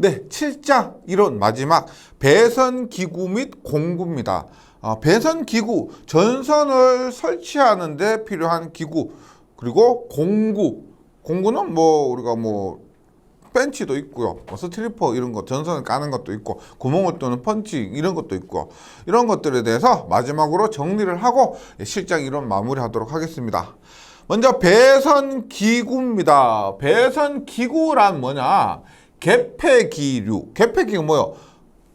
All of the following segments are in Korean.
네, 7장 이론 마지막 배선기구 및 공구입니다. 배선기구, 전선을 설치하는 데 필요한 기구, 그리고 공구는 우리가 벤치도 있고요. 스트리퍼 이런 거, 전선을 까는 것도 있고, 구멍을 뚫는 펀치 이런 것도 있고, 이런 것들에 대해서 마지막으로 정리를 하고 실장 이론 마무리하도록 하겠습니다. 먼저 배선기구입니다. 배선기구란 뭐냐? 개폐기류. 개폐기구 뭐요?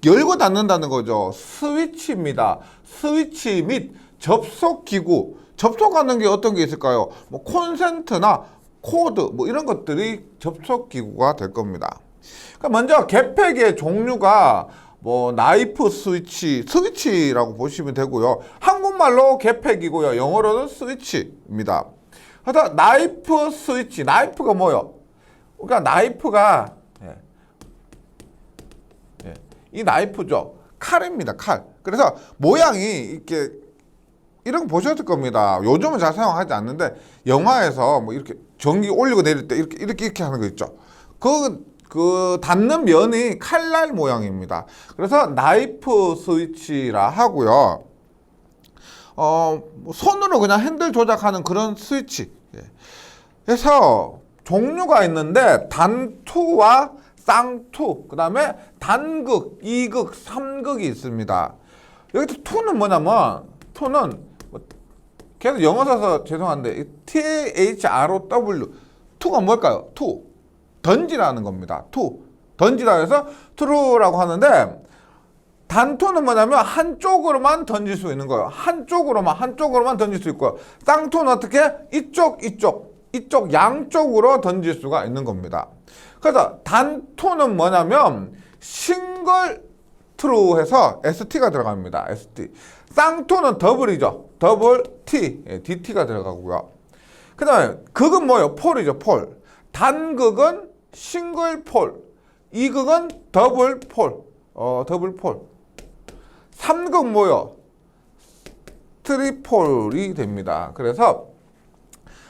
열고 닫는다는 거죠. 스위치입니다. 스위치 및 접속기구. 접속하는 게 어떤 게 있을까요? 콘센트나 코드 이런 것들이 접속기구가 될 겁니다. 그러니까 먼저 개폐기의 종류가 나이프 스위치라고 보시면 되고요. 한국말로 개폐기고요. 영어로는 스위치입니다. 그래서 나이프 스위치, 나이프가 뭐요? 그러니까 나이프가 이 나이프죠. 칼입니다. 칼. 그래서 모양이 이렇게 이런 거 보셨을 겁니다. 요즘은 잘 사용하지 않는데 영화에서 이렇게 전기 올리고 내릴 때 이렇게 하는 거 있죠. 그 닿는 면이 칼날 모양입니다. 그래서 나이프 스위치라 하고요. 손으로 그냥 핸들 조작하는 그런 스위치. 그래서 종류가 있는데 단투와 쌍투, 그 다음에 단극, 2극, 3극이 있습니다. 여기서 투는 뭐냐면, 투는 계속 영어 써서 죄송한데 THROW, 투가 뭘까요? 투, 던지라는 겁니다. 투, 던지라 해서 트루라고 하는데, 단투는 뭐냐면 한쪽으로만 던질 수 있는 거예요. 한쪽으로만 던질 수 있고요. 쌍투는 어떻게? 이쪽 양쪽으로 던질 수가 있는 겁니다. 그래서 단투는 뭐냐면 싱글 트루 해서 ST가 들어갑니다. ST. 쌍투는 더블이죠. 더블 T, DT가 들어가고요. 그 다음에 극은 뭐예요? 폴이죠. 폴. 단극은 싱글 폴. 이극은 더블 폴. 더블 폴. 3극 뭐예요? 트리폴이 됩니다. 그래서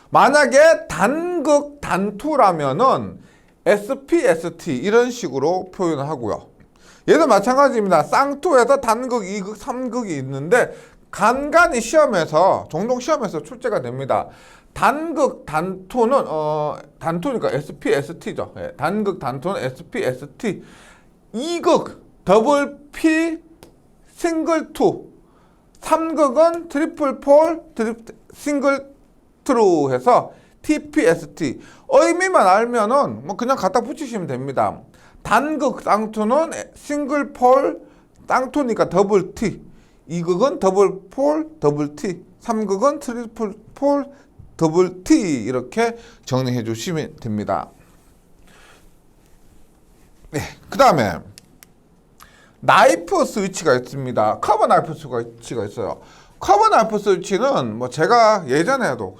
만약에 단극 단투라면은 SP, ST 이런 식으로 표현을 하고요. 얘도 마찬가지입니다. 쌍투에서 단극, 2극, 3극이 있는데 간간히 종종 시험에서 출제가 됩니다. 단극 단투는 단투니까 SP, ST죠. 단극 단투는 SP, ST. 2극 더블 P, 싱글 투. 3극은 트리플 폴, 싱글 트루 해서 TPST. 의미만 알면은 그냥 갖다 붙이시면 됩니다. 단극 쌍투는 싱글 폴, 쌍투니까 더블 T. 2극은 더블 폴, 더블 T. 3극은 트리플 폴, 더블 T. 이렇게 정리해 주시면 됩니다. 네, 그 다음에 나이프 스위치가 있습니다. 커버 나이프 스위치가 있어요. 커버 나이프 스위치는 제가 예전에도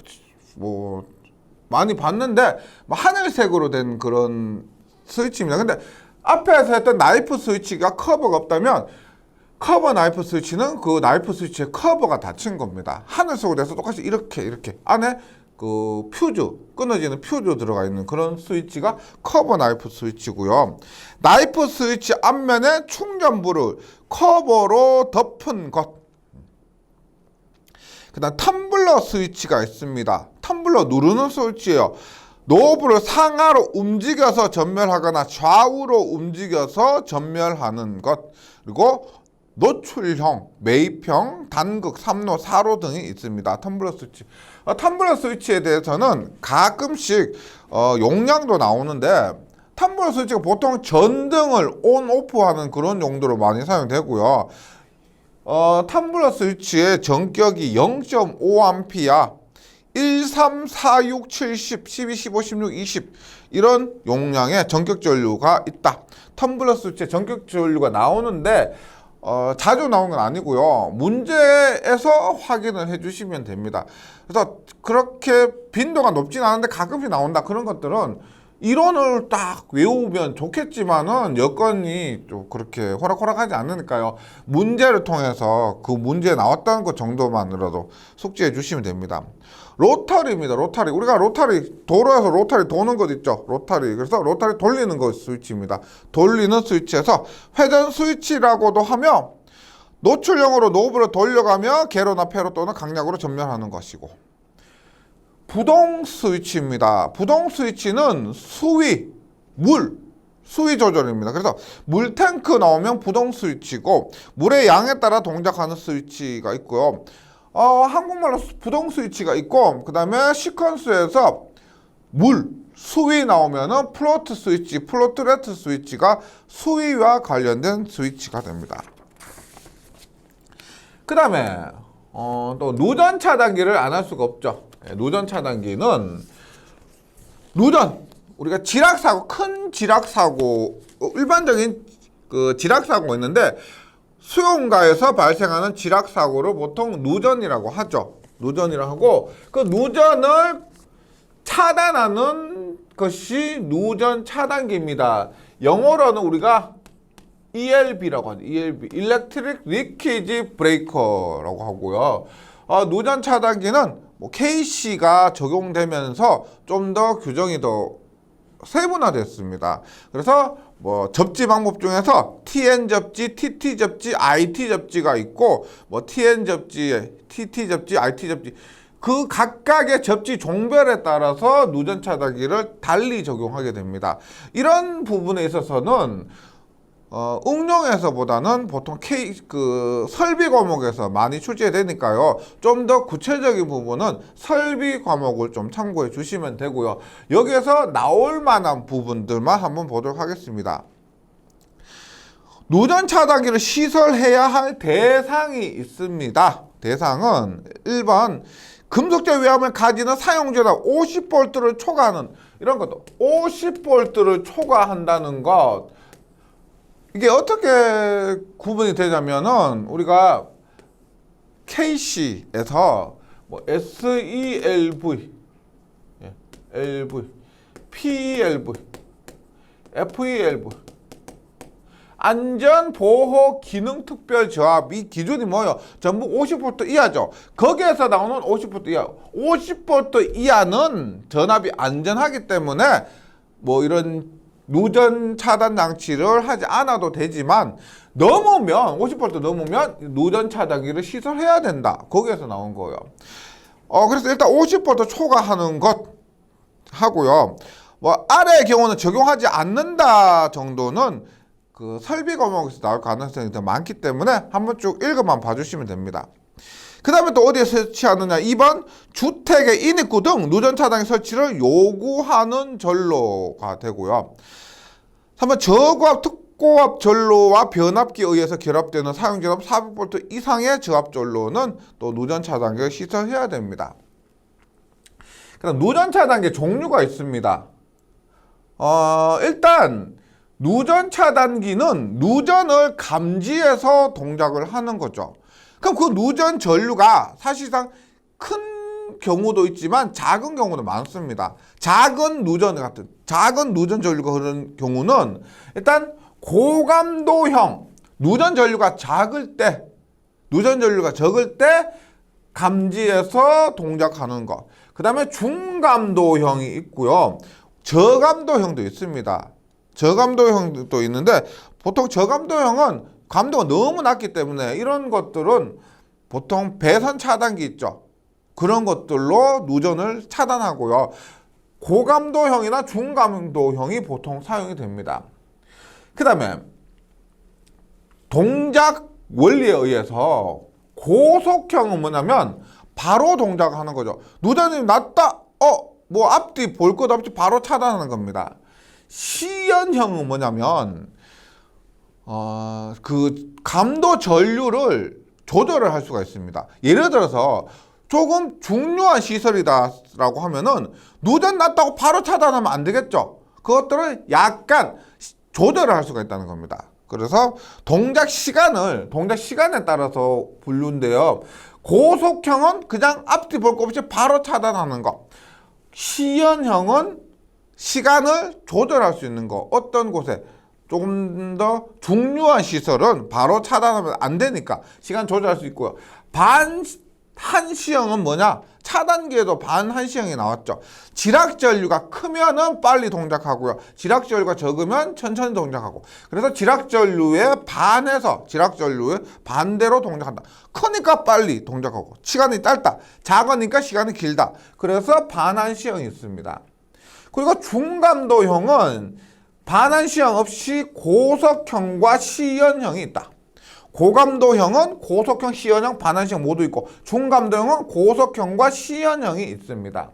많이 봤는데 하늘색으로 된 그런 스위치입니다. 근데 앞에서 했던 나이프 스위치가 커버가 없다면 커버 나이프 스위치는 그 나이프 스위치의 커버가 닫힌 겁니다. 하늘색으로 돼서 똑같이 이렇게 안에 그 끊어지는 퓨즈 들어가 있는 그런 스위치가 커버 나이프 스위치고요. 나이프 스위치 앞면에 충전부를 커버로 덮은 것. 그 다음 텀블러 스위치가 있습니다. 텀블러 누르는 스위치예요. 노브를 상하로 움직여서 전멸하거나 좌우로 움직여서 전멸하는 것. 그리고 노출형, 매입형, 단극, 3로, 4로 등이 있습니다. 텀블러 스위치. 텀블러 스위치에 대해서는 가끔씩 용량도 나오는데 텀블러 스위치가 보통 전등을 온, 오프하는 그런 용도로 많이 사용되고요. 텀블러 스위치의 전격이 0.5A, 1, 3, 4, 6, 70, 12, 15, 16, 20 이런 용량의 전격 전류가 있다. 텀블러 스위치의 전격 전류가 나오는데 자주 나오는 건 아니고요. 문제에서 확인을 해주시면 됩니다. 그래서 그렇게 빈도가 높진 않은데 가끔씩 나온다. 그런 것들은 이론을 딱 외우면 좋겠지만은 여건이 좀 그렇게 호락호락하지 않으니까요. 문제를 통해서 그 문제에 나왔다는 것 정도만으로도 숙지해 주시면 됩니다. 로터리입니다. 로터리. 우리가 로터리, 도로에서 로터리 도는 것 있죠. 로터리. 그래서 로터리 돌리는 거 스위치입니다. 돌리는 스위치에서 회전 스위치라고도 하며 노출형으로 노브를 돌려가며 개로나 폐로 또는 강약으로 전멸하는 것이고, 부동 스위치입니다. 부동 스위치는 수위 조절입니다. 그래서 물탱크 나오면 부동 스위치고, 물의 양에 따라 동작하는 스위치가 있고요. 한국말로 부동 스위치가 있고, 그 다음에 시퀀스에서 수위 나오면은 플로트 스위치, 플로트레트 스위치가 수위와 관련된 스위치가 됩니다. 그 다음에 또 누전 차단기를 안 할 수가 없죠. 누전 차단기는 우리가 지락사고, 큰 지락사고, 일반적인 그 지락사고가 있는데 수용가에서 발생하는 지락사고를 보통 누전이라고 하죠. 누전이라고 하고, 그 누전을 차단하는 것이 누전 차단기입니다. 영어로는 우리가 ELB라고 하죠. ELB, Electric Leakage Breaker라고 하고요. 누전 차단기는 KC가 적용되면서 좀 더 규정이 더 세분화됐습니다. 그래서 접지 방법 중에서 TN 접지, TT 접지, IT 접지가 있고, TN 접지, TT 접지, IT 접지, 그 각각의 접지 종별에 따라서 누전 차단기를 달리 적용하게 됩니다. 이런 부분에 있어서는 응용에서보다는 보통 설비 과목에서 많이 출제되니까요. 좀 더 구체적인 부분은 설비 과목을 좀 참고해 주시면 되고요. 여기에서 나올 만한 부분들만 한번 보도록 하겠습니다. 누전 차단기를 시설해야 할 대상이 있습니다. 대상은 1번 금속적 위험을 가지는 사용자다 50V를 초과하는 이런 것도 50V를 초과한다는 것, 이게 어떻게 구분이 되냐면은 우리가 KC에서 SELV, LV, PELV, FELV 안전보호기능특별조합, 이 기준이 뭐예요? 전부 50V 이하죠. 거기에서 나오는 50V 이하, 50V 이하는 전압이 안전하기 때문에 이런 누전 차단 장치를 하지 않아도 되지만, 넘으면 50V 넘으면 누전 차단기를 시설해야 된다. 거기에서 나온 거예요. 그래서 일단 50V 초과하는 것 하고요. 아래의 경우는 적용하지 않는다 정도는 그 설비 과목에서 나올 가능성이 더 많기 때문에 한번 쭉 읽어만 봐주시면 됩니다. 그 다음에 또 어디에 설치하느냐. 2번 주택의 인입구 등 누전 차단기 설치를 요구하는 전로가 되고요. 3번 저고압, 특고압 전로와 변압기에 의해서 결합되는 사용전압 400V 이상의 저압 전로는 또 누전 차단기를 시설해야 됩니다. 그다음 누전 차단기 종류가 있습니다. 일단 누전 차단기는 누전을 감지해서 동작을 하는 거죠. 그럼 그 누전 전류가 사실상 큰 경우도 있지만 작은 경우도 많습니다. 작은 누전 전류가 흐르는 경우는 일단 고감도형, 누전 전류가 적을 때 감지해서 동작하는 것. 그 다음에 중감도형이 있고요. 저감도형도 있습니다. 저감도형도 있는데 보통 저감도형은 감도가 너무 낮기 때문에 이런 것들은 보통 배선 차단기 있죠. 그런 것들로 누전을 차단하고요. 고감도형이나 중감도형이 보통 사용이 됩니다. 그 다음에 동작 원리에 의해서 고속형은 뭐냐면 바로 동작하는 거죠. 누전이 낮다, 앞뒤 볼 것 없이 바로 차단하는 겁니다. 시연형은 뭐냐면 그 감도 전류를 조절을 할 수가 있습니다. 예를 들어서 조금 중요한 시설이다라고 하면은 누전 났다고 바로 차단하면 안 되겠죠. 그것들을 약간 조절을 할 수가 있다는 겁니다. 그래서 동작 시간에 따라서 분류인데요. 고속형은 그냥 앞뒤 볼 것 없이 바로 차단하는 거. 시연형은 시간을 조절할 수 있는 거. 어떤 곳에 조금 더 중요한 시설은 바로 차단하면 안 되니까 시간 조절할 수 있고요. 한시형은 뭐냐? 차단기에도 반한시형이 나왔죠. 지락전류가 크면은 빨리 동작하고요. 지락전류가 적으면 천천히 동작하고. 그래서 지락전류에 반대로 동작한다. 크니까 빨리 동작하고 시간이 짧다. 작으니까 시간이 길다. 그래서 반한시형이 있습니다. 그리고 중감도형은 반한시형 없이 고속형과 시연형이 있다. 고감도형은 고속형, 시연형, 반한시형 모두 있고 중감도형은 고속형과 시연형이 있습니다.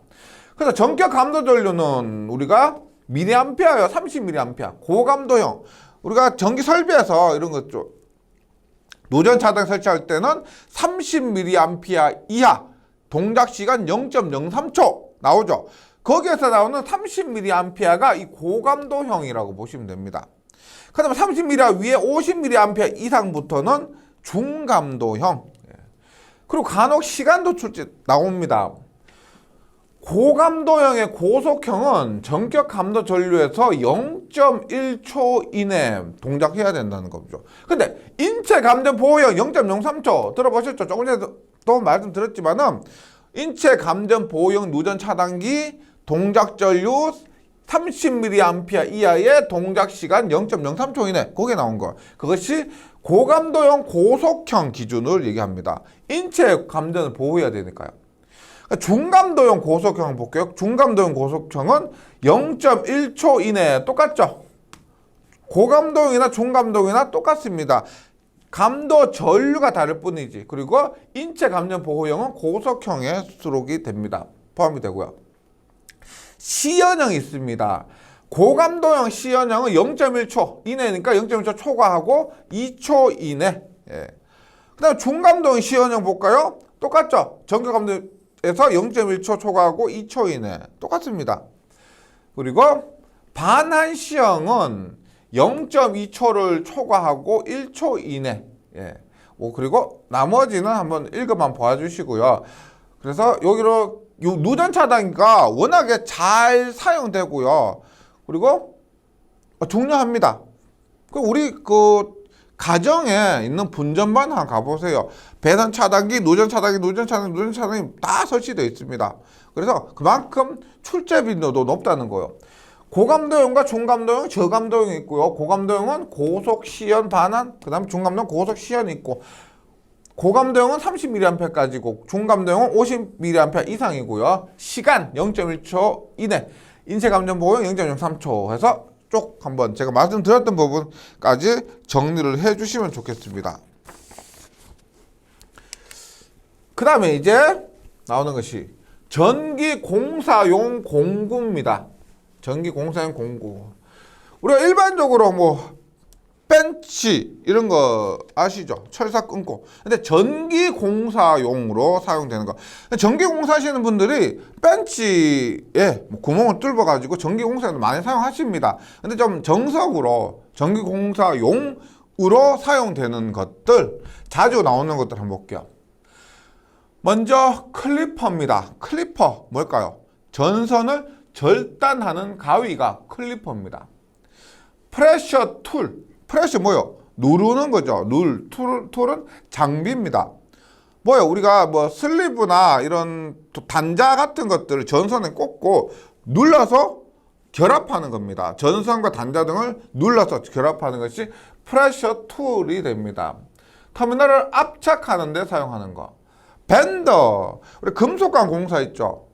그래서 전격 감도 전류는 우리가 미리암페어요. 30mA. 고감도형 우리가 전기 설비에서 이런 것 좀 노전 차단 설치할 때는 30mA 이하 동작 시간 0.03초 나오죠. 거기에서 나오는 30mA가 이 고감도형이라고 보시면 됩니다. 그 다음에 30mA 위에 50mA 이상부터는 중감도형. 그리고 간혹 시간도 나옵니다. 고감도형의 고속형은 전격 감도 전류에서 0.1초 이내 동작해야 된다는 거죠. 근데 인체 감전 보호형 0.03초 들어보셨죠? 조금 전에도 말씀드렸지만은 인체 감전 보호형 누전 차단기 동작 전류 30mA 이하의 동작 시간 0.03초 이내 거기에 나온 거. 그것이 고감도형 고속형 기준을 얘기합니다. 인체 감전을 보호해야 되니까요. 중감도형 고속형 볼게요. 중감도형 고속형은 0.1초 이내 똑같죠? 고감도형이나 중감도형이나 똑같습니다. 감도 전류가 다를 뿐이지. 그리고 인체 감전 보호형은 고속형에 수록이 됩니다. 포함이 되고요. 시연형이 있습니다. 고감도형 시연형은 0.1초 이내니까 0.1초 초과하고 2초 이내. 그 다음에 중감도형 시연형 볼까요? 똑같죠? 전격감도에서 0.1초 초과하고 2초 이내. 똑같습니다. 그리고 반한시형은 0.2초를 초과하고 1초 이내. 그리고 나머지는 한번 읽어만 봐주시고요. 그래서 여기로 누전 차단기가 워낙에 잘 사용되고요. 그리고 중요합니다. 우리 가정에 있는 분전반 한번 가보세요. 배선 차단기, 누전 차단기 다 설치되어 있습니다. 그래서 그만큼 출제 빈도도 높다는 거예요. 고감도형과 중감도형, 저감도형이 있고요. 고감도형은 고속 시연 반환, 그 다음에 중감도형 고속 시연이 있고, 고감도형은 30mA까지고 중감도형은 50mA 이상이고요. 시간 0.1초 이내, 인체 감전 보호형 0.03초 해서 쭉 한번 제가 말씀드렸던 부분까지 정리를 해주시면 좋겠습니다. 그 다음에 이제 나오는 것이 전기공사용 공구입니다. 전기공사용 공구. 우리가 일반적으로 벤치 이런 거 아시죠? 철사 끊고. 근데 전기공사용으로 사용되는 거. 전기공사 하시는 분들이 벤치에 구멍을 뚫어 가지고 전기공사도 많이 사용하십니다. 근데 좀 정석으로 전기공사용으로 사용되는 것들, 자주 나오는 것들 한번 볼게요. 먼저 클리퍼입니다. 클리퍼 뭘까요? 전선을 절단하는 가위가 클리퍼입니다. 프레셔 툴. 프레셔 뭐요? 누르는 거죠. 툴은 장비입니다. 우리가 슬리브나 이런 단자 같은 것들을 전선에 꽂고 눌러서 결합하는 겁니다. 전선과 단자 등을 눌러서 결합하는 것이 프레셔 툴이 됩니다. 터미널을 압착하는 데 사용하는 거. 밴더. 우리 금속관 공사 있죠.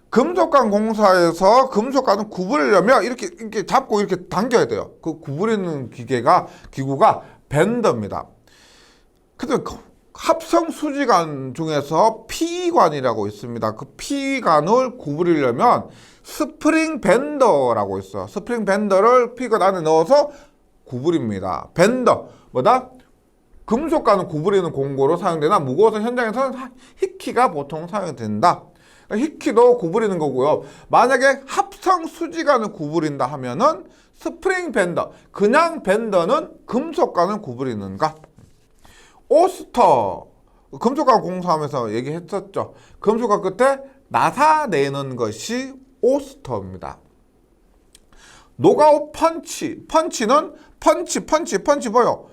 금속관 공사에서 금속관을 구부리려면 이렇게 잡고 이렇게 당겨야 돼요. 그 구부리는 기구가 밴더입니다. 근데 합성 수지관 중에서 피관이라고 있습니다. 그 피관을 구부리려면 스프링 밴더라고 있어요. 스프링 밴더를 피관 안에 넣어서 구부립니다. 밴더 금속관을 구부리는 공구로 사용되나 무거워서 현장에서는 히키가 보통 사용된다. 히키도 구부리는 거고요. 만약에 합성 수지관을 구부린다 하면은 스프링 밴더, 그냥 밴더는 금속관을 구부리는 것. 오스터, 금속관 공사하면서 얘기했었죠. 금속관 끝에 나사내는 것이 오스터입니다. 노가웃 펀치, 펀치는 펀치 뭐요?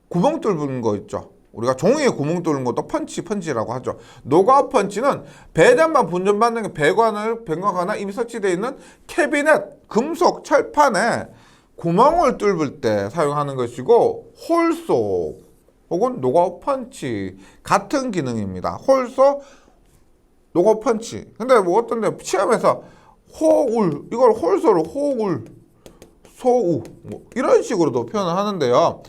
구멍 뚫는 거 있죠. 우리가 종이에 구멍 뚫는 것도 펀치라고 하죠. 노가웃 펀치는 배전반 분전받는 게 배관을 변경하거나 이미 설치되어 있는 캐비넷, 금속, 철판에 구멍을 뚫을 때 사용하는 것이고, 홀소 혹은 노가웃 펀치 같은 기능입니다. 홀소, 노가웃 펀치. 근데 뭐 어떤데 시험에서 호울, 이걸 홀소로 호울, 소우 뭐 이런 식으로도 표현을 하는데요.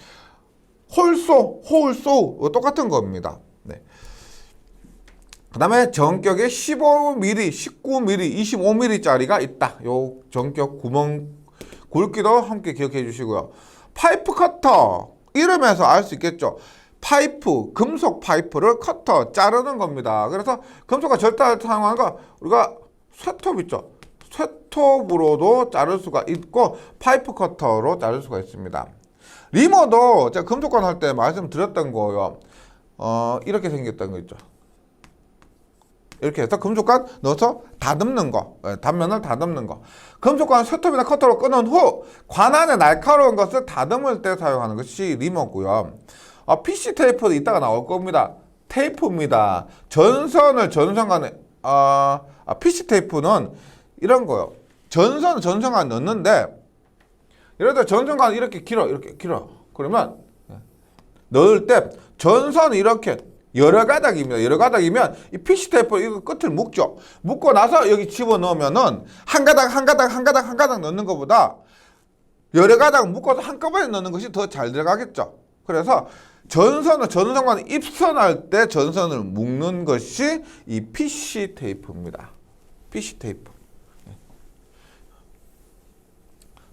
홀소, 홀소 똑같은 겁니다. 네. 그 다음에 전격에 15mm, 19mm, 25mm짜리가 있다. 요 전격 구멍 굵기도 함께 기억해 주시고요. 파이프 커터, 이름에서 알 수 있겠죠. 파이프, 금속 파이프를 커터, 자르는 겁니다. 그래서 금속과 절단을 사용하는 거, 우리가 쇠톱 있죠. 쇠톱으로도 자를 수가 있고 파이프 커터로 자를 수가 있습니다. 리머도 제가 금속관 할 때 말씀드렸던 거예요. 이렇게 생겼던 거 있죠. 이렇게 해서 금속관 넣어서 다듬는 거, 단면을 다듬는 거. 금속관 쇠톱이나 커터로 끊은 후 관 안에 날카로운 것을 다듬을 때 사용하는 것이 리머고요. PC 테이프도 이따가 나올 겁니다. 테이프입니다. 전선간에 PC 테이프는 이런 거요. 전선간 넣는데, 예를 들어 전선간 이렇게 길어. 그러면 넣을 때 전선이 이렇게 여러 가닥입니다. 여러 가닥이면 이 PC 테이프 이거 끝을 묶죠. 묶고 나서 여기 집어 넣으면은 한 가닥 넣는 것보다 여러 가닥 묶어서 한꺼번에 넣는 것이 더 잘 들어가겠죠. 그래서 전선간 입선할 때 전선을 묶는 것이 이 PC 테이프입니다. PC 테이프.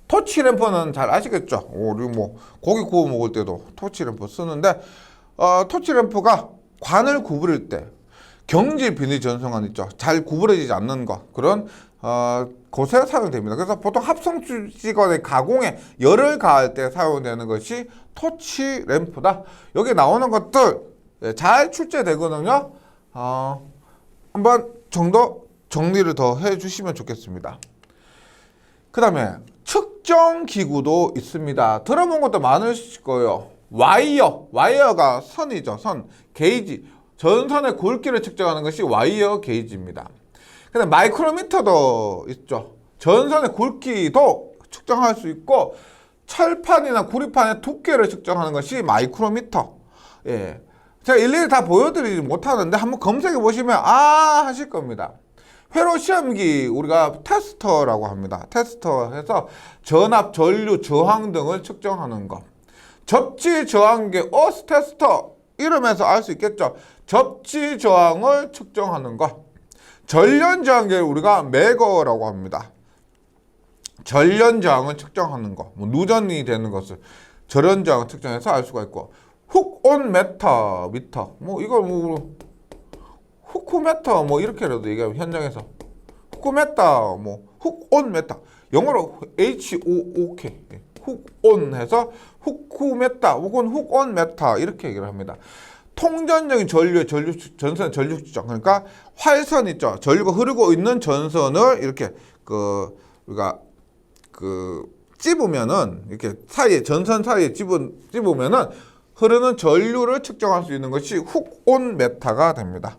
토치램프는 잘 아시겠죠? 우리 뭐 고기 구워 먹을 때도 토치램프 쓰는데, 토치램프가 관을 구부릴 때 경질 비닐 전선관 있죠? 잘 구부러지지 않는 것, 그런 곳에 사용됩니다. 그래서 보통 합성주직원의 가공에 열을 가할 때 사용되는 것이 토치램프다. 여기 나오는 것들 잘 출제되거든요. 한번 정도 정리를 더 해주시면 좋겠습니다. 그 다음에 측정 기구도 있습니다. 들어본 것도 많으실 거예요. 와이어가 선이죠. 선, 게이지. 전선의 굵기를 측정하는 것이 와이어 게이지입니다. 근데 마이크로미터도 있죠. 전선의 굵기도 측정할 수 있고, 철판이나 구리판의 두께를 측정하는 것이 마이크로미터. 예. 제가 일일이 다 보여드리지 못하는데 한번 검색해 보시면 하실 겁니다. 회로 시험기 우리가 테스터라고 합니다. 테스터 해서 전압, 전류, 저항 등을 측정하는 것. 접지 저항계 어스 테스터, 이름에서 알 수 있겠죠. 접지 저항을 측정하는 것. 전련 저항계를 우리가 매거라고 합니다. 전련 저항을 측정하는 것. 뭐 누전이 되는 것을 전련 저항을 측정해서 알 수가 있고, 훅온 미터, 뭐 이거 뭐 후쿠메터 뭐 이렇게라도 얘기하면 현장에서 후쿠메터 뭐 훅온 메터, 영어로 HOOK, 훅온 해서 후쿠메터 혹은 훅온 메터 이렇게 얘기를 합니다. 통전적인 전선 전류 측정, 그러니까 활선 있죠. 전류가 흐르고 있는 전선을 이렇게 우리가 찝으면은, 이렇게 전선 사이에 찝으면은 흐르는 전류를 측정할 수 있는 것이 훅온 메타가 됩니다.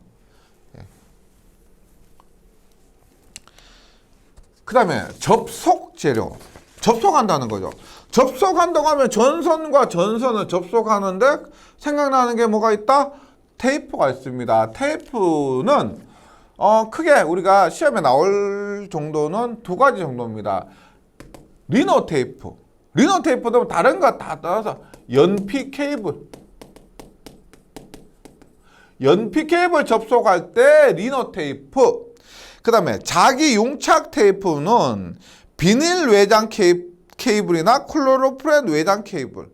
그 다음에 접속 재료. 접속한다는 거죠. 접속한다고 하면 전선과 전선을 접속하는데 생각나는 게 뭐가 있다? 테이프가 있습니다. 테이프는 크게 우리가 시험에 나올 정도는 두 가지 정도입니다. 리너 테이프. 리너 테이프도 다른 거 다 따라서 연피 케이블 접속할 때 리너 테이프. 그 다음에 자기 용착 테이프는 비닐 외장 케이블이나 클로로프렌 외장 케이블.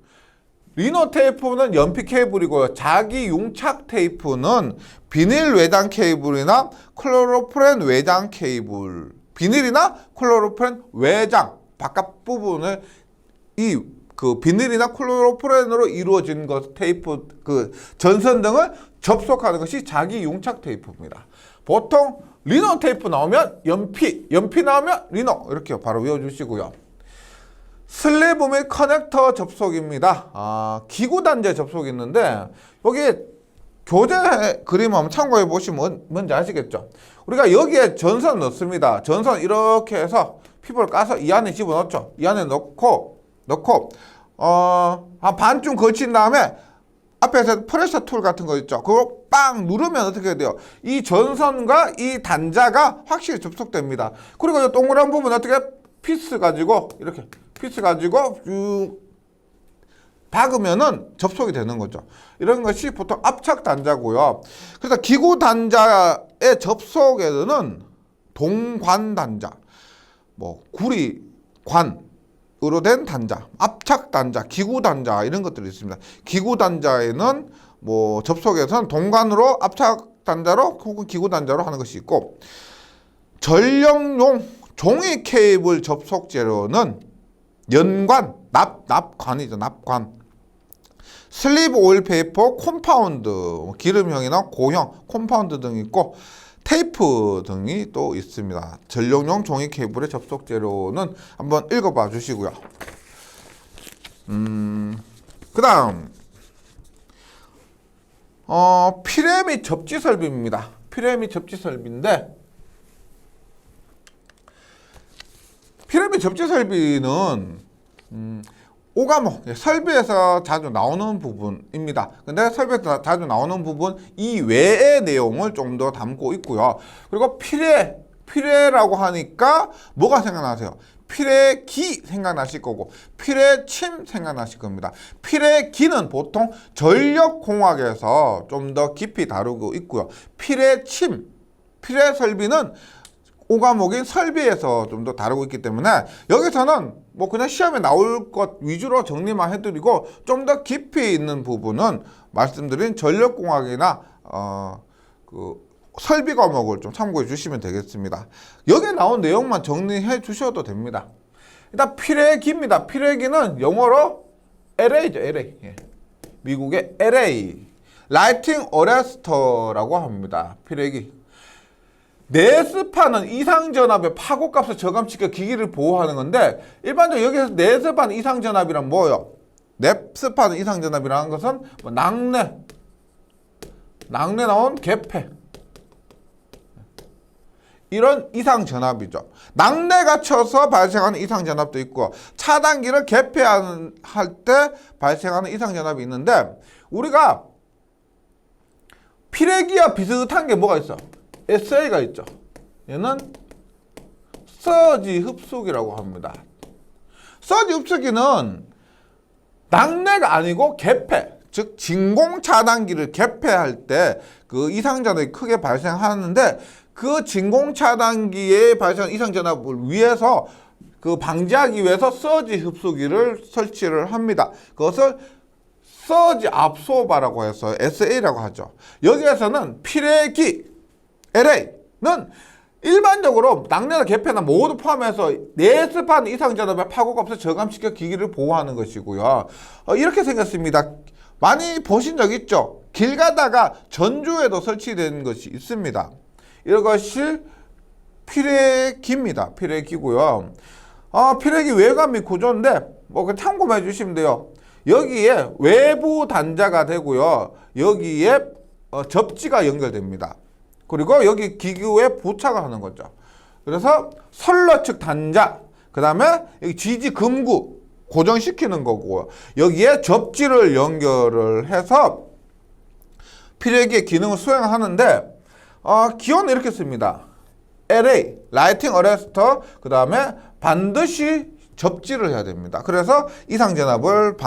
리너 테이프는 연피 케이블이고요. 자기 용착 테이프는 비닐 외장 케이블이나 클로로프렌 외장 케이블. 비닐이나 클로로프렌 외장 바깥 부분을 비닐이나 클로로프렌으로 이루어진 테이프, 전선 등을 접속하는 것이 자기 용착 테이프입니다. 보통 리너 테이프 나오면 연피 나오면 리너, 이렇게 바로 외워주시고요. 슬리브 및 커넥터 접속입니다. 기구 단자 접속이 있는데 여기 교재 그림 한번 참고해 보시면 뭔지 아시겠죠? 우리가 여기에 전선 넣습니다. 전선 이렇게 해서 피부를 까서 이 안에 집어넣죠. 이 안에 넣고 한 반쯤 걸친 다음에 앞에서 프레셔 툴 같은 거 있죠. 그거 빵 누르면 어떻게 돼요? 이 전선과 이 단자가 확실히 접속됩니다. 그리고 이 동그란 부분 어떻게 피스 가지고 이렇게 피스 가지고 쭉 박으면은 접속이 되는 거죠. 이런 것이 보통 압착 단자고요. 그래서 기구 단자의 접속에는 동관 단자, 구리관으로 된 단자, 압착 단자, 기구 단자 이런 것들이 있습니다. 기구 단자에는 접속에서는 동관으로 압착 단자로 혹은 기구 단자로 하는 것이 있고, 전력용 종이 케이블 접속 재료는 연관, 납관이죠. 납관. 슬리브 오일 페이퍼, 콤파운드, 기름형이나 고형, 콤파운드 등이 있고, 테이프 등이 또 있습니다. 전력용 종이 케이블의 접속 재료는 한번 읽어봐 주시고요. 그 다음 피레 및 접지 설비입니다. 피레 및 접지 설비인데, 피레 및 접지 설비는 오가모 설비에서 자주 나오는 부분입니다. 근데 설비에서 자주 나오는 부분 이외의 내용을 좀 더 담고 있고요. 그리고 피레라고 하니까 뭐가 생각나세요? 피레기 생각나실 거고, 피레침 생각나실 겁니다. 피레기는 보통 전력공학에서 좀 더 깊이 다루고 있고요. 피레침, 피레 설비는 오과목인 설비에서 좀 더 다루고 있기 때문에 여기서는 그냥 시험에 나올 것 위주로 정리만 해드리고, 좀 더 깊이 있는 부분은 말씀드린 전력공학이나 설비 과목을 좀 참고해 주시면 되겠습니다. 여기에 나온 내용만 정리해 주셔도 됩니다. 일단 피레기입니다. 피레기는 영어로 LA죠. LA. 미국의 LA 라이팅 어레스터라고 합니다. 피레기. 내습하는 이상전압의 파고값을 저감시켜 기기를 보호하는 건데, 일반적으로 여기서 내습하는 이상전압이란 뭐예요? 내습하는 이상전압이라는 것은 낙내 나온 개폐, 이런 이상전압이죠. 낙내가 쳐서 발생하는 이상전압도 있고, 차단기를 개폐할 때 발생하는 이상전압이 있는데, 우리가 피레기와 비슷한 게 뭐가 있어? SA가 있죠. 얘는 서지 흡수기라고 합니다. 서지 흡수기는 낙내가 아니고 개폐, 즉 진공 차단기를 개폐할 때 그 이상전압이 크게 발생하는데, 그 진공 차단기에 발생한 이상전압을 위해서 방지하기 위해서 서지 흡수기를 설치를 합니다. 그것을 서지 압소바라고 해서 SA라고 하죠. 여기에서는 피레기 LA는 일반적으로 낙내나 개폐나 모두 포함해서 내습한 이상전압의 파고값을 저감시켜 기기를 보호하는 것이고요. 이렇게 생겼습니다. 많이 보신 적 있죠? 길 가다가 전주에도 설치된 것이 있습니다. 이것이 피레기입니다. 피레기고요. 피레기 외관 및 구조인데 참고만 해주시면 돼요. 여기에 외부 단자가 되고요. 여기에 접지가 연결됩니다. 그리고 여기 기구에 부착을 하는 거죠. 그래서 선로 측 단자, 그 다음에 여기 지지 금구 고정시키는 거고요. 여기에 접지를 연결을 해서 피레기의 기능을 수행하는데, 기호는 이렇게 씁니다. LA, 라이팅 어레스터, 그 다음에 반드시 접지를 해야 됩니다. 그래서 이상전압을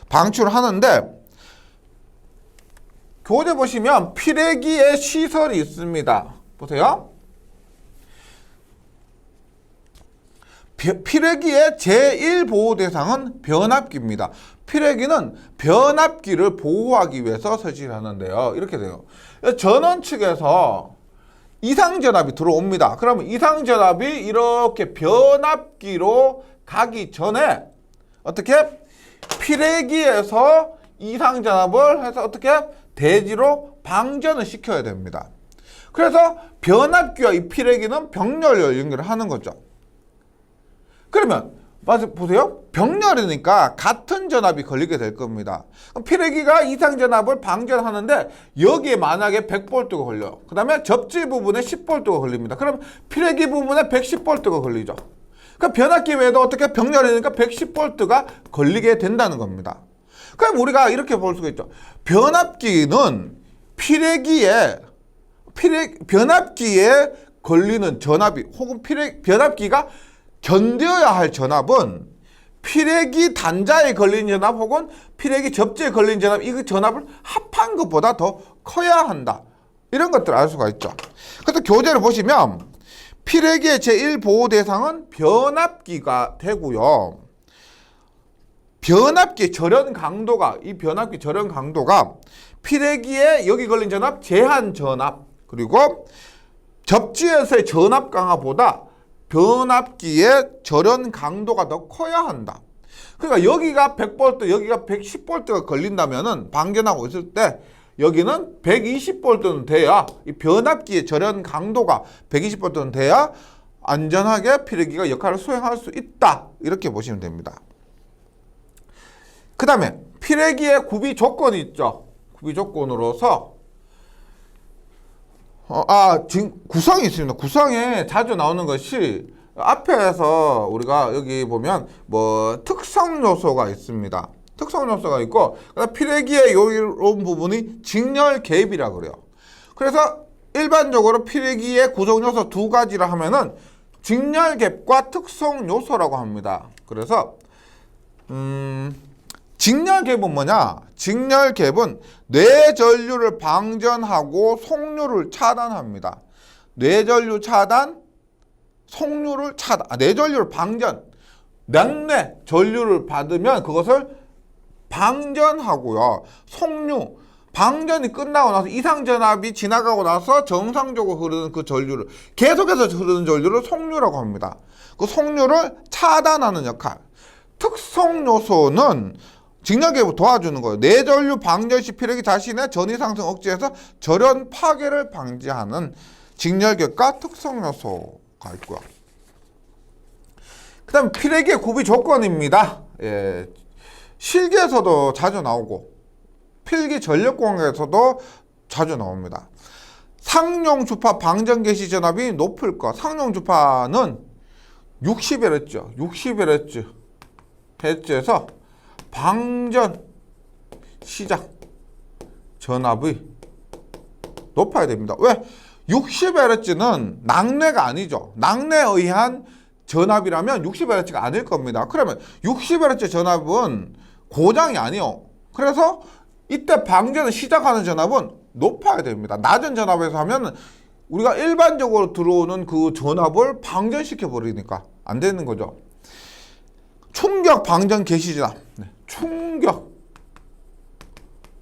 방출하는데, 교재 보시면 피레기의 시설이 있습니다. 보세요. 피레기의 제1보호 대상은 변압기입니다. 피레기는 변압기를 보호하기 위해서 설치를 하는데요. 이렇게 돼요. 전원 측에서 이상전압이 들어옵니다. 그러면 이상전압이 이렇게 변압기로 가기 전에 어떻게? 피레기에서 이상전압을 해서 어떻게? 대지로 방전을 시켜야 됩니다. 그래서 변압기와 이 피레기는 병렬 연결을 하는 거죠. 그러면 맞아, 보세요. 병렬이니까 같은 전압이 걸리게 될 겁니다. 그럼 피레기가 이상 전압을 방전하는데 여기에 만약에 100V가 걸려요. 그 다음에 접지 부분에 10V가 걸립니다. 그럼 피레기 부분에 110V가 걸리죠. 그러니까 변압기 외에도 어떻게 병렬이니까 110V가 걸리게 된다는 겁니다. 그럼 우리가 이렇게 볼 수가 있죠. 변압기는 변압기에 걸리는 전압이 혹은 변압기가 견뎌야 할 전압은 피레기 단자에 걸린 전압 혹은 피레기 접지에 걸린 전압, 이 전압을 합한 것보다 더 커야 한다. 이런 것들을 알 수가 있죠. 그래서 교재를 보시면 피레기의 제1보호 대상은 변압기가 되고요. 변압기 절연 강도가, 이 변압기 절연 강도가 피레기에 여기 걸린 전압, 제한 전압, 그리고 접지에서의 전압 강화보다 변압기의 절연 강도가 더 커야 한다. 그러니까 여기가 100V, 여기가 110V가 걸린다면은 방전하고 있을 때 여기는 120V는 돼야, 이 변압기의 절연 강도가 120V는 돼야 안전하게 피레기가 역할을 수행할 수 있다. 이렇게 보시면 됩니다. 그 다음에 피레기의 구비 조건이 있죠. 구비 조건으로서 지금 구성이 있습니다. 구성에 자주 나오는 것이 앞에서 우리가 여기 보면 뭐 특성 요소가 있습니다. 특성 요소가 있고 피레기의 이런 부분이 직렬 갭이라 그래요. 그래서 일반적으로 피레기의 구성 요소 두 가지라 하면은 직렬 갭과 특성 요소라고 합니다. 그래서 직렬갭은 뭐냐? 직렬갭은 뇌전류를 방전하고 속류를 차단합니다. 뇌전류 차단, 속류를 차단. 뇌전류를 방전. 낙내 전류를 받으면 그것을 방전하고요. 속류. 방전이 끝나고 나서 이상전압이 지나가고 나서 정상적으로 흐르는 그 전류를, 계속해서 흐르는 전류를 속류라고 합니다. 그 속류를 차단하는 역할. 특성 요소는 직렬갭을 도와주는 거예요. 내전류 방전 시 피레기 자신의 전위 상승 억제해서 절연 파괴를 방지하는 직렬갭과 특성 요소가 있고요. 그 다음 피레기의 구비 조건입니다. 예, 실기에서도 자주 나오고 필기 전력공학에서도 자주 나옵니다. 상용 주파 방전 개시 전압이 높을 것. 상용 주파는 60Hz, 60Hz 헤르츠에서 방전 시작 전압이 높아야 됩니다. 왜? 60Hz는 낙내가 아니죠. 낙내에 의한 전압이라면 60Hz가 아닐 겁니다. 그러면 60Hz 전압은 고장이 아니에요. 그래서 이때 방전을 시작하는 전압은 높아야 됩니다. 낮은 전압에서 하면 우리가 일반적으로 들어오는 그 전압을 방전시켜 버리니까 안 되는 거죠. 충격 방전 개시 전압. 충격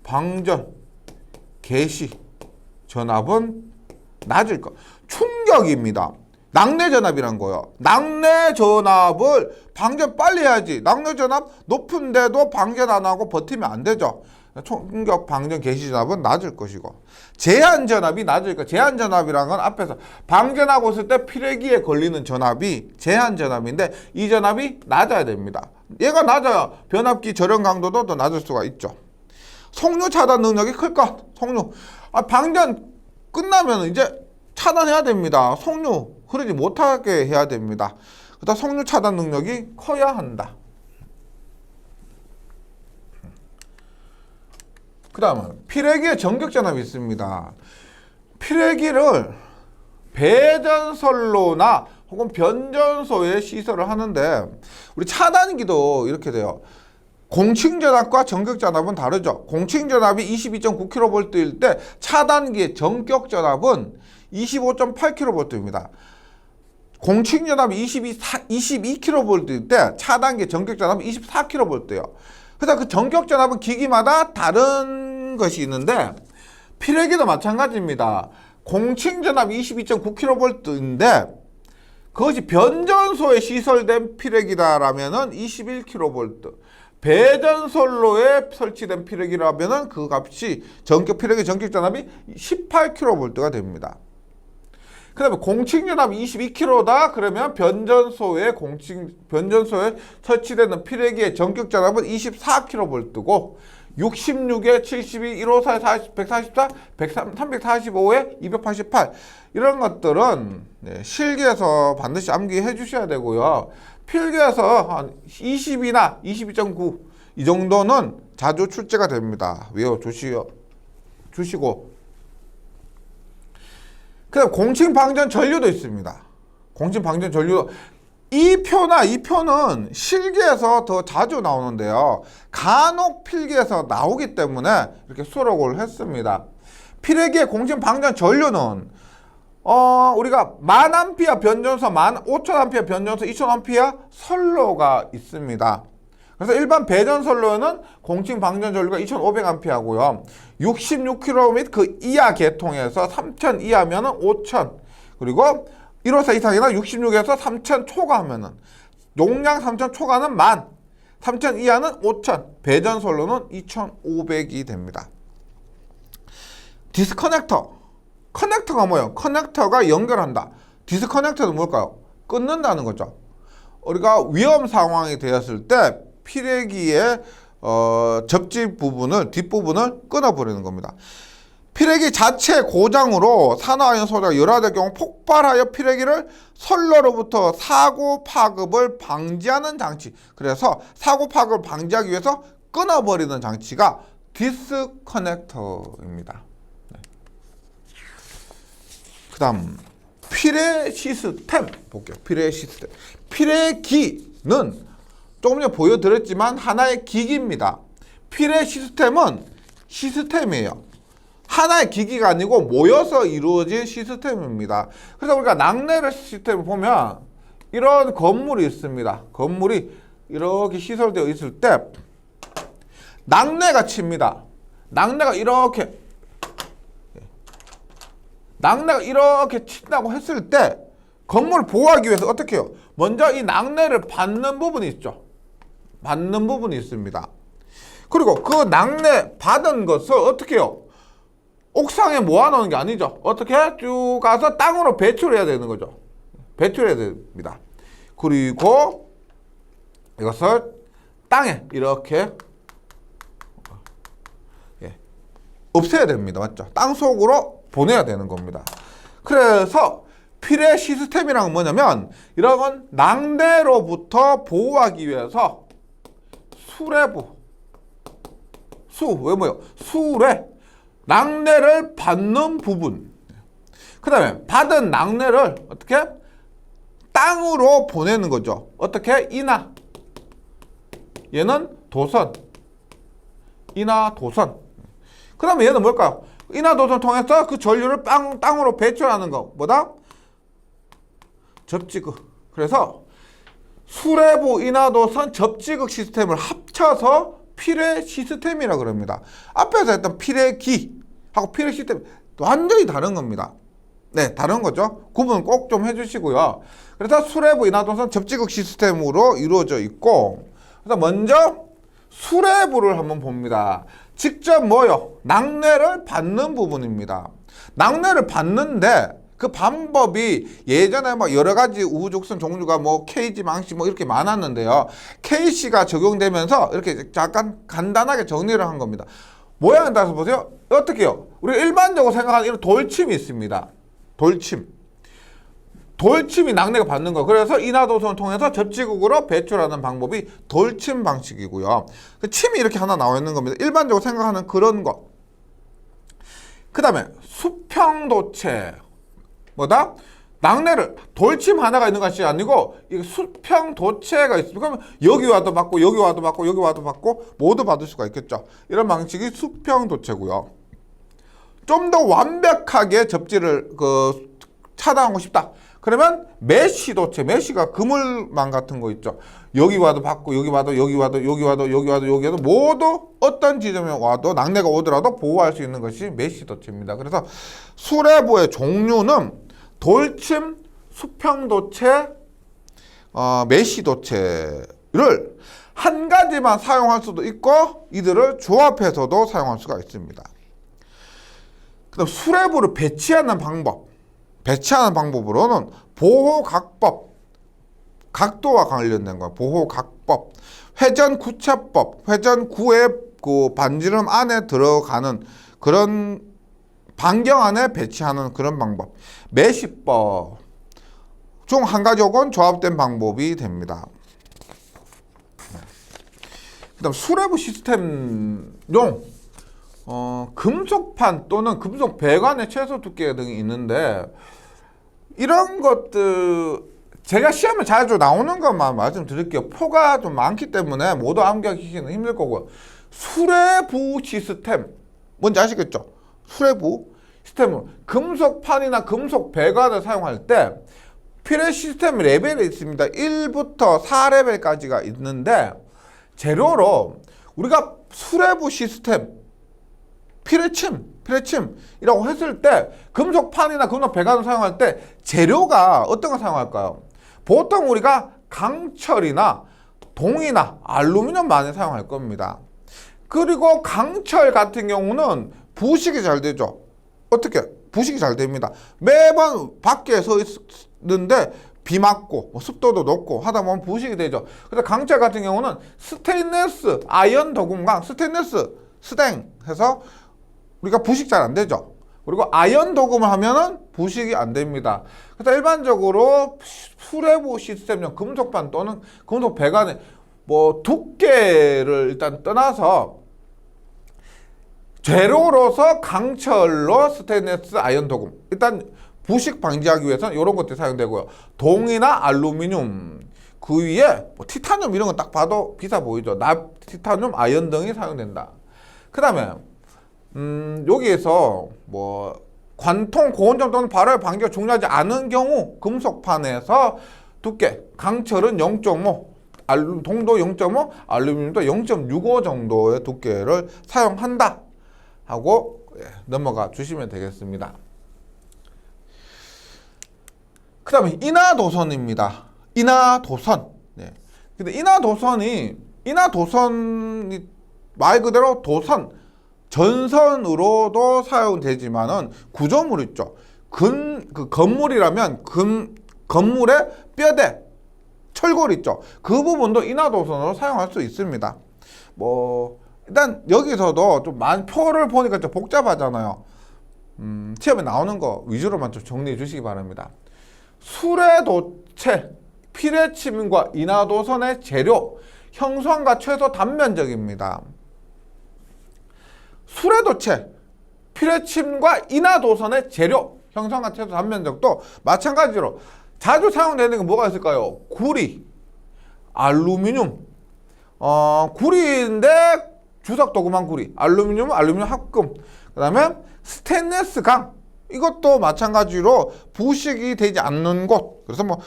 방전 개시 전압은 낮을 것. 충격입니다. 낙내 전압이란 거예요. 낙내 전압을 방전 빨리 해야지. 낙내 전압 높은데도 방전 안 하고 버티면 안 되죠. 충격 방전 개시 전압은 낮을 것이고, 제한 전압이 낮을 것. 제한 전압이란 건 앞에서 방전하고 있을 때 피레기에 걸리는 전압이 제한 전압인데 이 전압이 낮아야 됩니다. 얘가 낮아야 변압기 절연 강도도 더 낮을 수가 있죠. 속류 차단 능력이 클 것. 속류. 방전 끝나면 이제 차단해야 됩니다. 속류 흐르지 못하게 해야 됩니다. 그다음 속류 차단 능력이 커야 한다. 그 다음은 피레기의 전격 전압이 있습니다. 피레기를 배전선로나 혹은 변전소에 시설을 하는데 우리 차단기도 이렇게 돼요. 공칭전압과 전격전압은 다르죠. 공칭전압이 22.9kV일 때 차단기의 전격전압은 25.8kV입니다. 공칭전압이 22kV일 때 차단기의 전격전압은 24kV예요. 그래서 그 전격전압은 기기마다 다른 것이 있는데 피레기도 마찬가지입니다. 공칭전압이 22.9kV인데 그것이 변전소에 시설된 피레기다라면은 21kV, 배전선로에 설치된 피레기라면은 그 값이 피레기 전격 전압이 18kV가 됩니다. 그 다음에 공칭연합이 22kg다. 그러면 변전소에 설치되는 피레기의 전격전압은 24kV고 66에 72, 154에 40, 144, 345에 288 이런 것들은 실기에서 반드시 암기해 주셔야 되고요. 필기에서 한 20이나 22.9 이 정도는 자주 출제가 됩니다. 주시고 그다음 공칭방전 전류도 있습니다. 공칭방전 전류 이 표는 실기에서 더 자주 나오는데요. 간혹 필기에서 나오기 때문에 이렇게 수록을 했습니다. 피레기의 공칭방전 전류는 우리가 1000A 변전소, 5000A 변전소, 2000A 선로가 있습니다. 그래서 일반 배전선로는 공칭방전 전류가 2500A고요. 66km 및 그 이하 계통에서 3000 이하면은 5000. 그리고 154 이상이나 66에서 3000 초과하면은 용량 3000 초과는 10,000. 3000 이하는 5000. 배전선로는 2500이 됩니다. 디스커넥터. 커넥터가 뭐예요? 커넥터가 연결한다. 디스커넥터는 뭘까요? 끊는다는 거죠. 우리가 위험 상황이 되었을 때 피레기의 접지 부분을 뒷부분을 끊어버리는 겁니다. 피레기 자체 고장으로 산화이온 소자가 열화될 경우 폭발하여 피레기를 선로로부터 사고 파급을 방지하는 장치. 그래서 사고 파급을 방지하기 위해서 끊어버리는 장치가 디스커넥터입니다. 네. 그 다음 피레 시스템 볼게요. 피레 시스템. 피레기는 조금 전에 보여드렸지만 하나의 기기입니다. 피레 시스템은 시스템이에요. 하나의 기기가 아니고 모여서 이루어진 시스템입니다. 그래서 우리가 낙뢰 시스템을 보면 이런 건물이 있습니다. 건물이 이렇게 시설되어 있을 때 낙뢰가 칩니다. 낙뢰가 이렇게 친다고 했을 때 건물을 보호하기 위해서 어떻게 해요? 먼저 이 낙뢰를 받는 부분이 있죠. 받는 부분이 있습니다. 그리고 그 낙뢰 받은 것을 어떻게 해요? 옥상에 모아놓는 게 아니죠. 어떻게 쭉 가서 땅으로 배출해야 되는 거죠. 배출해야 됩니다. 그리고 이것을 땅에 이렇게 없애야 됩니다. 맞죠? 땅 속으로 보내야 되는 겁니다. 그래서 피레 시스템이란 뭐냐면 이런 낙뢰로부터 보호하기 위해서 수레부 수레 낙뢰를 받는 부분. 그 다음에 받은 낙뢰를 어떻게? 땅으로 보내는 거죠. 어떻게? 인하. 얘는 도선. 인하 도선. 그 다음에 얘는 뭘까요? 인하 도선 통해서 그 전류를 땅으로 배출하는 거. 뭐다? 접지극. 그래서 수레부, 인하 도선, 접지극 시스템을 합쳐서 피레 시스템이라고 그럽니다. 앞에서 했던 피레기하고 피레 시스템 완전히 다른 겁니다. 네, 다른 거죠. 구분 꼭 좀 해주시고요. 그래서 수레부, 인하도선, 접지극 시스템으로 이루어져 있고, 그래서 먼저 수레부를 한번 봅니다. 직접 뭐요? 낙뢰를 받는 부분입니다. 낙뢰를 받는데 그 방법이 예전에 뭐 여러 가지 우후죽순 종류가 뭐 KG, 망씨 뭐 이렇게 많았는데요. KC가 적용되면서 이렇게 약간 간단하게 정리를 한 겁니다. 모양에 따라서 보세요. 어떻게 해요? 우리가 일반적으로 생각하는 이런 돌침이 있습니다. 돌침이 낙뢰가 받는 거. 그래서 인하도선을 통해서 접지극으로 배출하는 방법이 돌침 방식이고요. 그 침이 이렇게 하나 나와 있는 겁니다. 일반적으로 생각하는 그런 거. 그 다음에 수평도체. 뭐다? 낙뢰를 돌침 하나가 있는 것이 아니고 이 수평 도체가 있습니다. 그러면 여기 와도 받고 여기 와도 받고 여기 와도 받고 모두 받을 수가 있겠죠. 이런 방식이 수평 도체고요. 좀 더 완벽하게 접지를 차단하고 싶다. 그러면 메쉬 도체, 메쉬가 그물망 같은 거 있죠. 여기 와도 받고 여기 와도 여기 와도 여기 와도 여기 와도 여기 와도 모두 어떤 지점에 와도 낙뢰가 오더라도 보호할 수 있는 것이 메쉬 도체입니다. 그래서 수레부의 종류는 돌침, 수평도체, 메쉬도체를 한 가지만 사용할 수도 있고 이들을 조합해서도 사용할 수가 있습니다. 그 다음 수레부를 배치하는 방법. 배치하는 방법으로는 보호각법, 각도와 관련된 거야. 보호각법, 회전구체법, 회전구의 그 반지름 안에 들어가는 그런 반경 안에 배치하는 그런 방법, 매시법 중 한 가지 혹은 조합된 방법이 됩니다. 그다음 수레부 시스템용 금속판 또는 금속 배관의 최소 두께 등이 있는데, 이런 것들 제가 시험에 자주 나오는 것만 말씀드릴게요. 표가 좀 많기 때문에 모두 암기하기는 힘들 거고요. 수레부 시스템 뭔지 아시겠죠? 수레부 시스템은 금속판이나 금속 배관을 사용할 때 피레 시스템 레벨이 있습니다. 1부터 4레벨까지가 있는데, 재료로 우리가 수레부 시스템 피레침이라고 했을 때 금속판이나 금속 배관을 사용할 때 재료가 어떤 걸 사용할까요? 보통 우리가 강철이나 동이나 알루미늄 많이 사용할 겁니다. 그리고 강철 같은 경우는 부식이 잘 되죠. 어떻게? 부식이 잘 됩니다. 매번 밖에 서 있는데 비 맞고 습도도 높고 하다 보면 부식이 되죠. 그래서 강철 같은 경우는 스테인리스 아연 도금강, 스테인리스 스댕 해서 우리가 부식 잘 안 되죠. 그리고 아연 도금을 하면은 부식이 안 됩니다. 그래서 일반적으로 수레부 시스템용 금속판 또는 금속 배관의 뭐 두께를 일단 떠나서 재료로서 강철로 스테인리스 아연 도금, 일단 부식 방지하기 위해서는 이런 것들이 사용되고요. 동이나 알루미늄, 그 위에 뭐 티타늄 이런 거 딱 봐도 비싸 보이죠. 티타늄, 아연 등이 사용된다. 그 다음에 여기에서 뭐 관통, 고온점 또는 발열 방지가 중요하지 않은 경우 금속판에서 두께, 강철은 0.5, 동도 0.5, 알루미늄도 0.65 정도의 두께를 사용한다 하고 넘어가 주시면 되겠습니다. 그 다음에 인하도선입니다. 인하도선. 네. 근데 인하도선이 말 그대로 도선, 전선으로도 사용되지만은 구조물 있죠. 그 건물이라면 건물의 뼈대, 철골 있죠. 그 부분도 인하도선으로 사용할 수 있습니다. 뭐 일단 여기서도 좀 표를 보니까 좀 복잡하잖아요. 시험에 나오는 거 위주로만 좀 정리해 주시기 바랍니다. 수레도체, 피레침과 인하도선의 재료, 형성과 최소 단면적입니다. 수레도체, 피레침과 인하도선의 재료, 형성과 최소 단면적도 마찬가지로 자주 사용되는 게 뭐가 있을까요? 구리, 알루미늄, 구리인데 주석 도금한 구리, 알루미늄은 알루미늄 합금, 그 다음에 스테인리스 강, 이것도 마찬가지로 부식이 되지 않는 곳. 그래서 뭐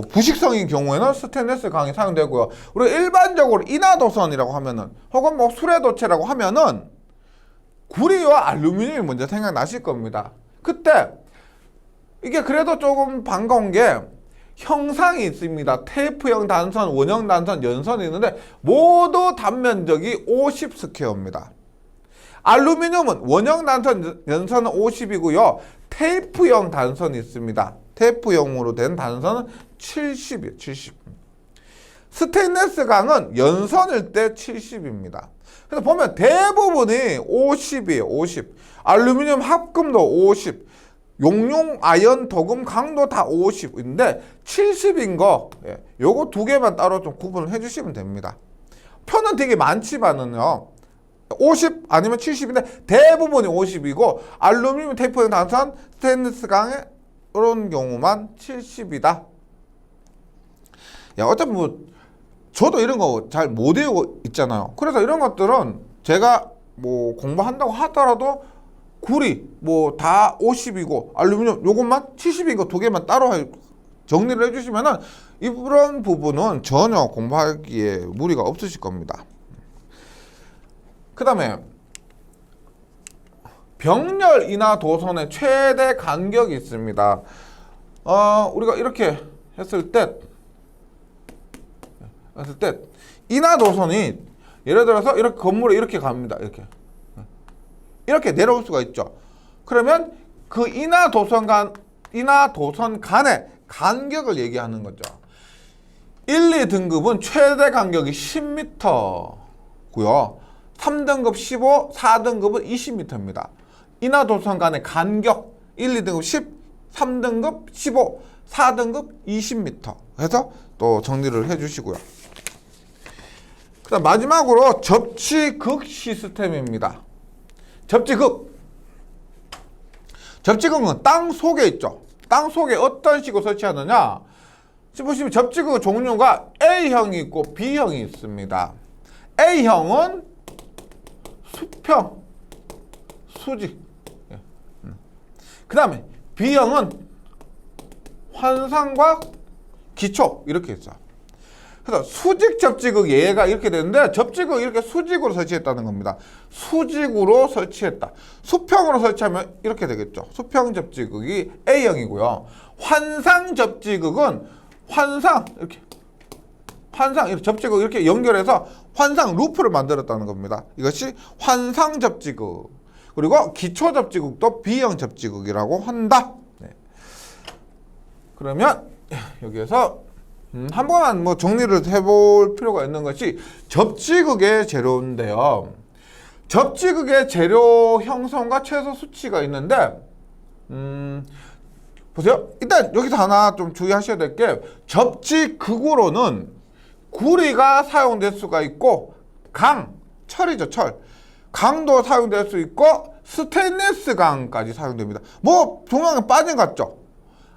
부식성인 경우에는 스테인리스 강이 사용되고요. 우리가 일반적으로 인하도선이라고 하면은, 혹은 뭐 수레도체라고 하면은 구리와 알루미늄이 먼저 생각나실 겁니다. 그때 이게 그래도 조금 반가운 게 형상이 있습니다. 테이프형 단선, 원형 단선, 연선이 있는데 모두 단면적이 50 스퀘어입니다. 알루미늄은 원형 단선, 연선은 50이고요. 테이프형 단선이 있습니다. 테이프형으로 된 단선은 70이에요. 70. 스테인리스 강은 연선일 때 70입니다. 그래서 보면 대부분이 50이에요. 50. 알루미늄 합금도 50. 용융, 아연, 도금, 강도 다 50인데 70인 거, 요거 두 개만 따로 좀 구분을 해주시면 됩니다. 표는 되게 많지만은요, 50 아니면 70인데 대부분이 50이고, 알루미늄, 테이프형 단선, 스테인리스 강의 이런 경우만 70이다. 어차피 뭐 저도 이런 거 잘 못 외우고 있잖아요. 그래서 이런 것들은 제가 뭐 공부한다고 하더라도 구리 뭐 다 50이고 알루미늄 요것만 70인 거 두 개만 따로 정리를 해주시면은 이런 부분은 전혀 공부하기에 무리가 없으실 겁니다. 그 다음에 병렬 인하도선의 최대 간격이 있습니다. 우리가 이렇게 했을 때 인하도선이 예를 들어서 이렇게 건물에 이렇게 갑니다. 이렇게 내려올 수가 있죠. 그러면 그 인하도선 간 이나 도선 간의 간격을 얘기하는 거죠. 1, 2등급은 최대 간격이 10m고요. 3등급 15, 4등급은 20m입니다. 이나 도선 간의 간격 1, 2등급 10, 3등급 15, 4등급 20m 해서 또 정리를 해주시고요. 그다음 마지막으로 접지극 시스템입니다. 접지극. 접지극은 땅 속에 있죠. 땅 속에 어떤 식으로 설치하느냐. 지금 보시면 접지극 종류가 A형이 있고 B형이 있습니다. A형은 수평, 수직. 그 다음에 B형은 환상과 기초 이렇게 있어요. 그래서 수직 접지극 예가 이렇게 되는데 접지극 이렇게 수직으로 설치했다는 겁니다. 수직으로 설치했다. 수평으로 설치하면 이렇게 되겠죠. 수평 접지극이 A형이고요. 환상 접지극은 이렇게 접지극 이렇게 연결해서 환상 루프를 만들었다는 겁니다. 이것이 환상 접지극. 그리고 기초 접지극도 B형 접지극이라고 한다. 네. 그러면 여기에서 한 번만 뭐 정리를 해볼 필요가 있는 것이 접지극의 재료인데요. 접지극의 재료 형성과 최소 수치가 있는데 보세요. 일단 여기서 하나 좀 주의하셔야 될 게 접지극으로는 구리가 사용될 수가 있고 철이죠, 철. 강도 사용될 수 있고 스테인리스 강까지 사용됩니다. 뭐 중앙에 빠진 것 같죠?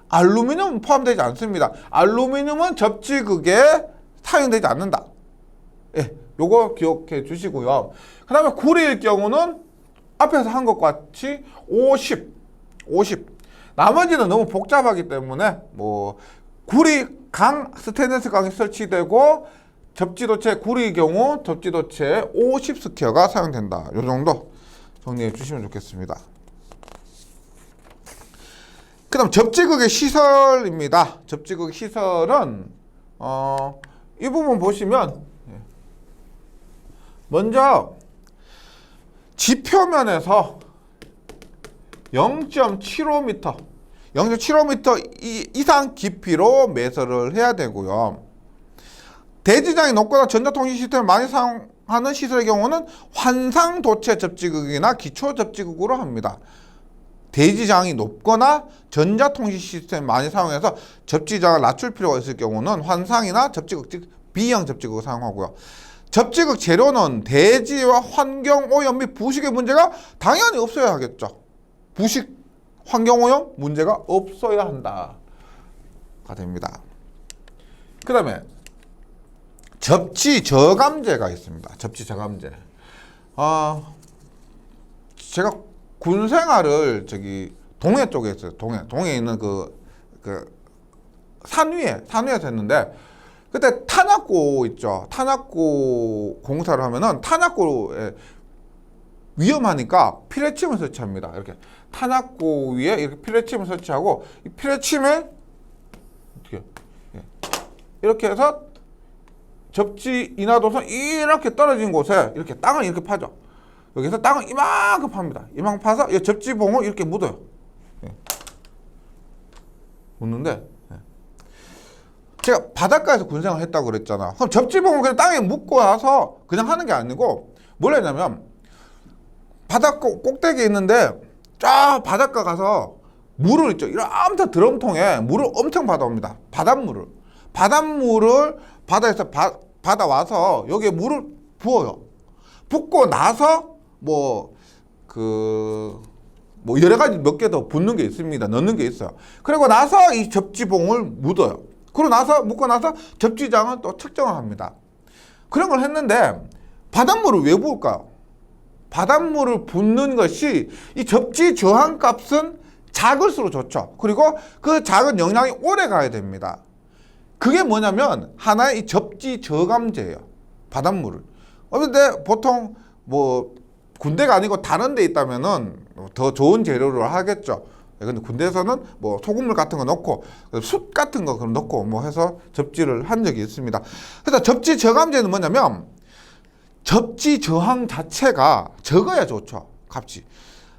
알루미늄은 포함되지 않습니다. 알루미늄은 접지극에 사용되지 않는다. 예, 요거 기억해 주시고요. 그 다음에 구리일 경우는 앞에서 한 것과 같이 50. 나머지는 너무 복잡하기 때문에 뭐 구리 강, 스테인리스 강이 설치되고 접지도체 구리의 경우 접지도체 50 스퀘어가 사용된다. 요 정도 정리해 주시면 좋겠습니다. 그 다음 접지극의 시설입니다. 접지극 시설은 이 부분 보시면 먼저 지표면에서 0.75m 이상 깊이로 매설을 해야 되고요. 대지장이 높거나 전자통신 시스템을 많이 사용하는 시설의 경우는 환상도체 접지극이나 기초 접지극으로 합니다. 대지장이 높거나 전자통신 시스템을 많이 사용해서 접지장을 낮출 필요가 있을 경우는 환상이나 접지극, 즉 B형 접지극을 사용하고요. 접지극 재료는 대지와 환경오염 및 부식의 문제가 당연히 없어야 하겠죠. 부식, 환경오염 문제가 없어야 한다가 됩니다. 그 다음에 접지저감제가 있습니다. 접지저감제. 제가 군 생활을 동해 쪽에 했어요. 동해에 있는 산 위에서 했는데, 그때 탄압고 있죠. 탄압고 공사를 하면은 탄압고에 위험하니까 피뢰침을 설치합니다. 이렇게 탄압고 위에 이렇게 피뢰침을 설치하고, 이 피뢰침을 이렇게 해서 접지 인하도선 이렇게 떨어진 곳에 이렇게 땅을 이렇게 파죠. 여기서 땅을 이만큼 팝니다. 이만큼 파서 이 접지봉을 이렇게 묻어요. 묻는데, 제가 바닷가에서 군생활 했다고 그랬잖아. 그럼 접지봉을 그냥 땅에 묻고 나서 그냥 하는 게 아니고 뭘 했냐면, 바닷가 꼭대기에 있는데 쫙 바닷가 가서 물을 있죠. 이런 엄청 드럼통에 물을 엄청 받아옵니다. 바닷물을 바다에서 받아와서 여기에 물을 부어요. 붓고 나서 여러 가지 몇 개 더 붓는 게 있습니다. 넣는 게 있어요. 그리고 나서 이 접지봉을 묻어요. 그러고 나서 묻고 나서 접지장을 또 측정을 합니다. 그런 걸 했는데 바닷물을 왜 부을까요? 바닷물을 붓는 것이 이 접지 저항 값은 작을수록 좋죠. 그리고 그 작은 영향이 오래 가야 됩니다. 그게 뭐냐면 하나의 이 접지 저감제예요. 바닷물을. 근데 보통 군대가 아니고 다른 데 있다면은 더 좋은 재료를 하겠죠. 근데 군대에서는 소금물 같은 거 넣고 숯 같은 거 넣고 해서 접지를 한 적이 있습니다. 그래서 접지 저감제는 뭐냐면 접지 저항 자체가 적어야 좋죠. 값이.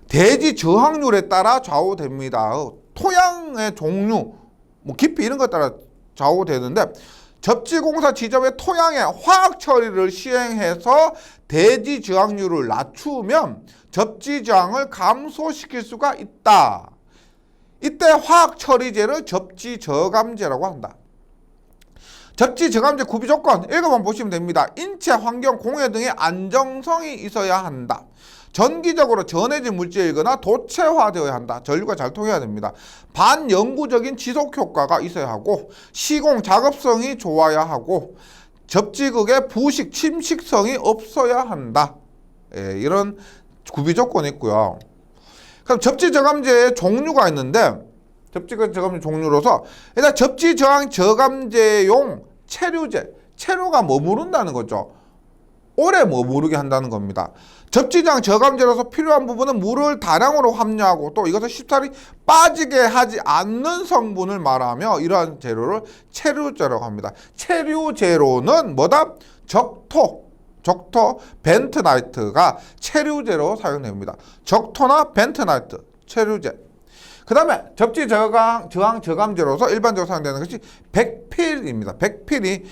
대지 저항률에 따라 좌우됩니다. 토양의 종류, 뭐 깊이 이런 것 따라 좌우되는데 접지공사 지점의 토양의 화학 처리를 시행해서 대지 저항률을 낮추면 접지 저항을 감소시킬 수가 있다. 이때 화학 처리제를 접지 저감제라고 한다. 접지 저감제 구비 조건 읽어만 보시면 됩니다. 인체, 환경, 공해 등의 안정성이 있어야 한다. 전기적으로 전해진 물질이거나 도체화되어야 한다. 전류가 잘 통해야 됩니다. 반영구적인 지속 효과가 있어야 하고 시공 작업성이 좋아야 하고 접지극의 부식, 침식성이 없어야 한다. 예, 이런 구비 조건이 있고요. 그럼 접지 저감제의 종류가 있는데 접지 저감제 종류로서 일단 접지 저항 저감제용 체류제, 체류가 머무른다는 거죠. 오래 머무르게 한다는 겁니다. 접지저항 저감제로서 필요한 부분은 물을 다량으로 함유하고 또 이것을 쉽사리 빠지게 하지 않는 성분을 말하며 이러한 재료를 체류제라고 합니다. 체류제로는 뭐다? 적토, 벤트나이트가 체류제로 사용됩니다. 적토나 벤트나이트, 체류제. 그 다음에 접지 저항 저감제로서 일반적으로 사용되는 것이 백필입니다. 백필이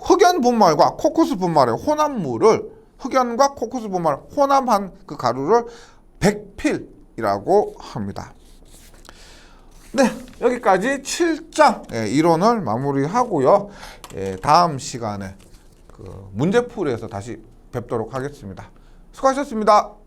흑연 분말과 코쿠스 분말의 혼합물을 흑연과 코쿠스 분말 혼합한 그 가루를 백필이라고 합니다. 네, 여기까지 7장 이론을 마무리하고요. 다음 시간에 그 문제풀이에서 다시 뵙도록 하겠습니다. 수고하셨습니다.